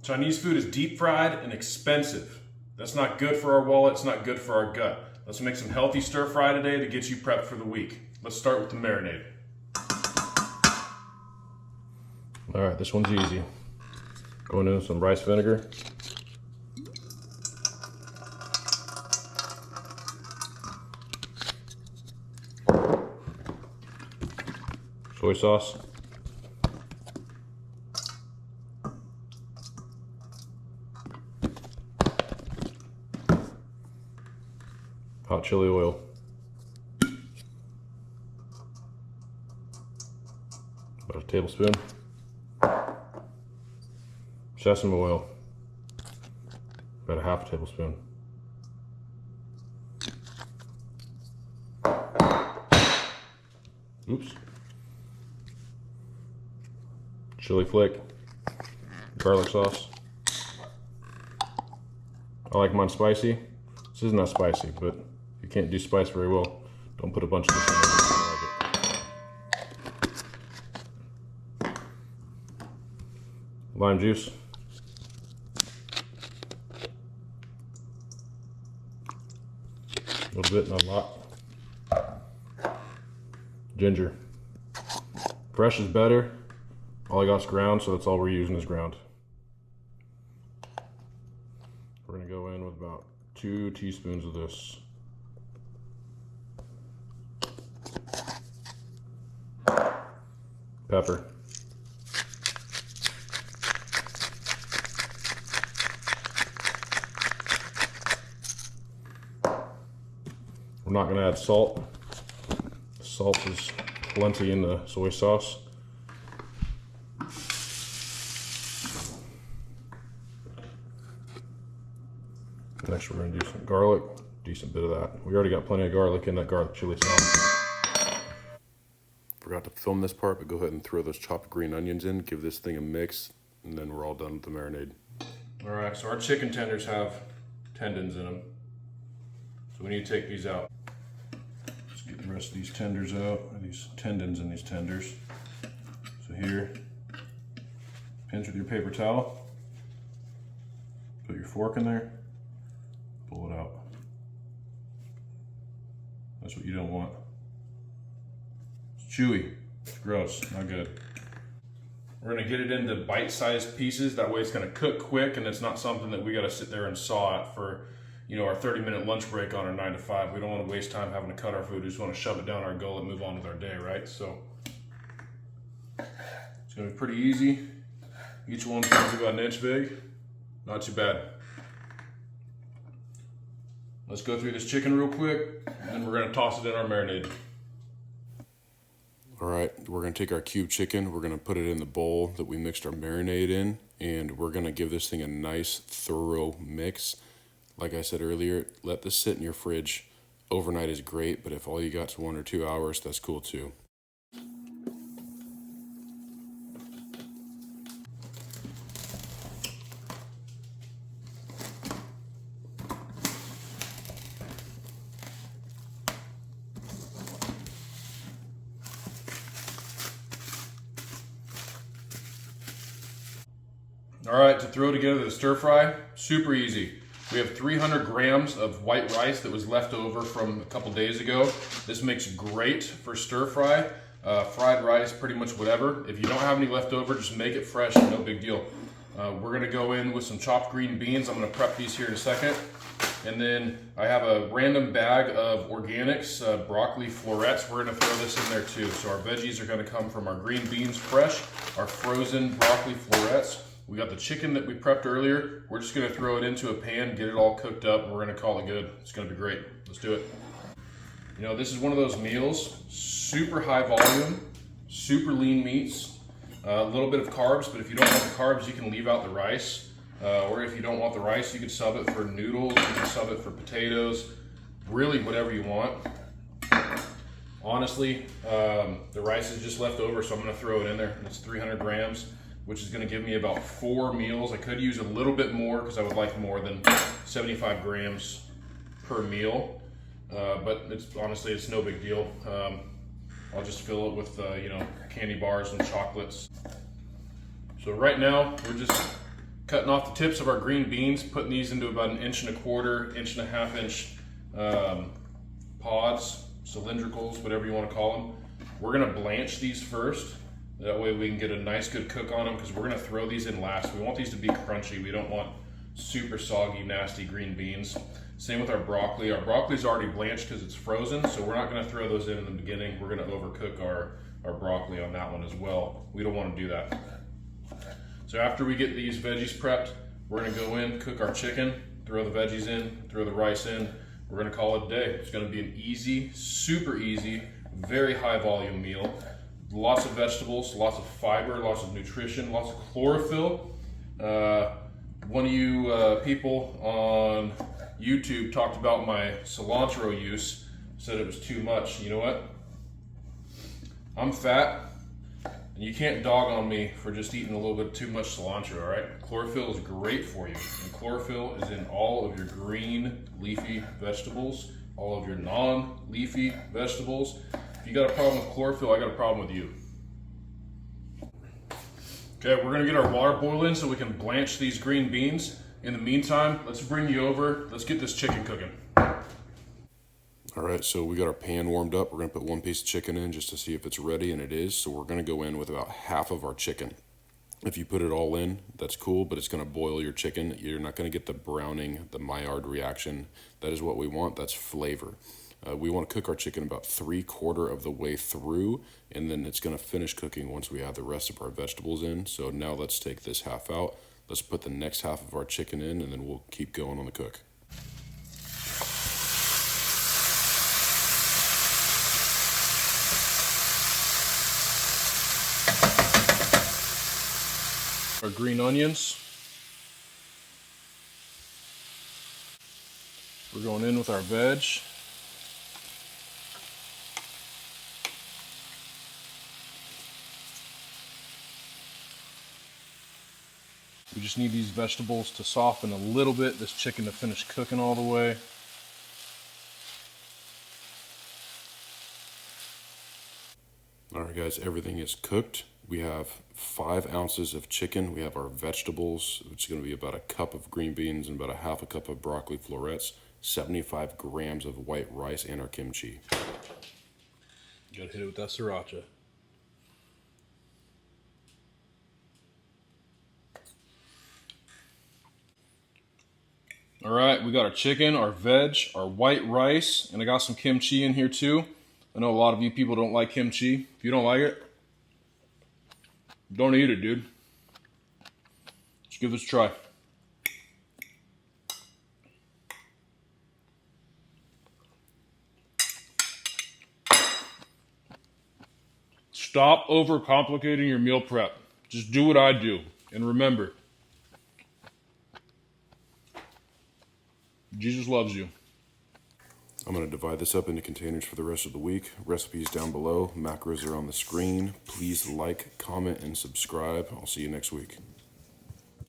Chinese food is deep fried and expensive. That's not good for our wallet, it's not good for our gut. Let's make some healthy stir fry today to get you prepped for the week. Let's start with the marinade. All right, this one's easy. Going in with some rice vinegar. Soy sauce. Hot chili oil. About a tablespoon. Sesame oil. About a half a tablespoon. Oops. Chili flake. Garlic sauce. I like mine spicy. This isn't that spicy, but if you can't do spice very well, don't put a bunch of this in there. I like it. Lime juice. A little bit, not a lot. Ginger. Fresh is better. All I got's ground, so that's all we're using is ground. We're gonna go in with about 2 teaspoons of this. Pepper. We're not gonna add salt. Salt is plenty in the soy sauce. Next we're going to do some garlic, decent bit of that. We already got plenty of garlic in that garlic chili sauce. Forgot to film this part, but go ahead and throw those chopped green onions in, give this thing a mix, and then we're all done with the marinade. All right, so our chicken tenders have tendons in them. So we need to take these out. Let's get the rest of these tenders out, or these tendons in these tenders. So here, pinch with your paper towel, put your fork in there, pull it out. That's what you don't want. It's chewy, it's gross, not good. We're gonna get it into bite-sized pieces. That way it's gonna cook quick and it's not something that we gotta sit there and saw it for, you know, our 30-minute lunch break on our 9 to 5. We don't wanna waste time having to cut our food. We just wanna shove it down our gullet and move on with our day, right? So it's gonna be pretty easy. Each one's gonna be about an inch big. Not too bad. Let's go through this chicken real quick, and we're gonna toss it in our marinade. All right, we're gonna take our cube chicken, we're gonna put it in the bowl that we mixed our marinade in, and we're gonna give this thing a nice, thorough mix. Like I said earlier, let this sit in your fridge. Overnight is great, but if all you got's 1 or 2 hours, that's cool too. All right, to throw together the stir fry, super easy. We have 300 grams of white rice that was left over from a couple days ago. This makes great for stir fry, fried rice, pretty much whatever. If you don't have any left over, just make it fresh, no big deal. We're gonna go in with some chopped green beans. I'm gonna prep these here in a second. And then I have a random bag of organics, broccoli florets. We're gonna throw this in there too. So our veggies are gonna come from our green beans fresh, our frozen broccoli florets. We got the chicken that we prepped earlier. We're just gonna throw it into a pan, get it all cooked up, and we're gonna call it good. It's gonna be great. Let's do it. You know, this is one of those meals, super high volume, super lean meats, a little bit of carbs, but if you don't want the carbs, you can leave out the rice. Or if you don't want the rice, you can sub it for noodles, you can sub it for potatoes, really whatever you want. Honestly, the rice is just left over, so I'm gonna throw it in there. It's 300 grams. Which is gonna give me about 4 meals. I could use a little bit more because I would like more than 75 grams per meal. But honestly, it's no big deal. I'll just fill it with you know, candy bars and chocolates. So right now, we're just Cutting off the tips of our green beans, putting these into about 1.25 inch, 1.5 inch pods, cylindricals, whatever you want to call them. We're gonna blanch these first. That way we can get a nice good cook on them, because we're gonna throw these in last. We want these to be crunchy. We don't want super soggy, nasty green beans. Same with our broccoli. Our broccoli's already blanched because it's frozen, so we're not gonna throw those in the beginning. We're gonna overcook our broccoli on that one as well. We don't wanna do that. So after we get these veggies prepped, we're gonna go in, cook our chicken, throw the veggies in, throw the rice in. We're gonna call it a day. It's gonna be an easy, super easy, very high volume meal. Lots of vegetables, lots of fiber, lots of nutrition, lots of chlorophyll. One of you people on YouTube talked about my cilantro use, said it was too much. You know what? I'm fat, and you can't dog on me for just eating a little bit too much cilantro, all right? Chlorophyll is great for you, and chlorophyll is in all of your green leafy vegetables, all of your non-leafy vegetables. If you got a problem with chlorophyll, I got a problem with you. Okay, we're gonna get our water boiling so we can blanch these green beans. In the meantime, let's bring you over. Let's get this chicken cooking. All right, so we got our pan warmed up. We're gonna put one piece of chicken in just to see if it's ready, and it is. So we're gonna go in with about half of our chicken. If you put it all in, that's cool, but it's gonna boil your chicken. You're not gonna get the browning, the Maillard reaction. That is what we want, that's flavor. We want to cook our chicken about 3/4 of the way through, and then it's going to finish cooking once we have the rest of our vegetables in. So now let's take this half out. Let's put the next half of our chicken in, and then we'll keep going on the cook. Our green onions. We're going in with our veg. We just need these vegetables to soften a little bit, this chicken to finish cooking all the way. All right, guys, everything is cooked. We have 5 ounces of chicken. We have our vegetables, which is going to be about a cup of green beans and about a half a cup of broccoli florets, 75 grams of white rice, and our kimchi. You gotta hit it with that sriracha. All right, we got our chicken, our veg, our white rice, and I got some kimchi in here too. I know a lot of you people don't like kimchi. If you don't like it, don't eat it, dude. Just give this a try. Stop overcomplicating your meal prep. Just do what I do. And remember, Jesus loves you. I'm going to divide this up into containers for the rest of the week. Recipes down below. Macros are on the screen. Please like, comment, and subscribe. I'll see you next week.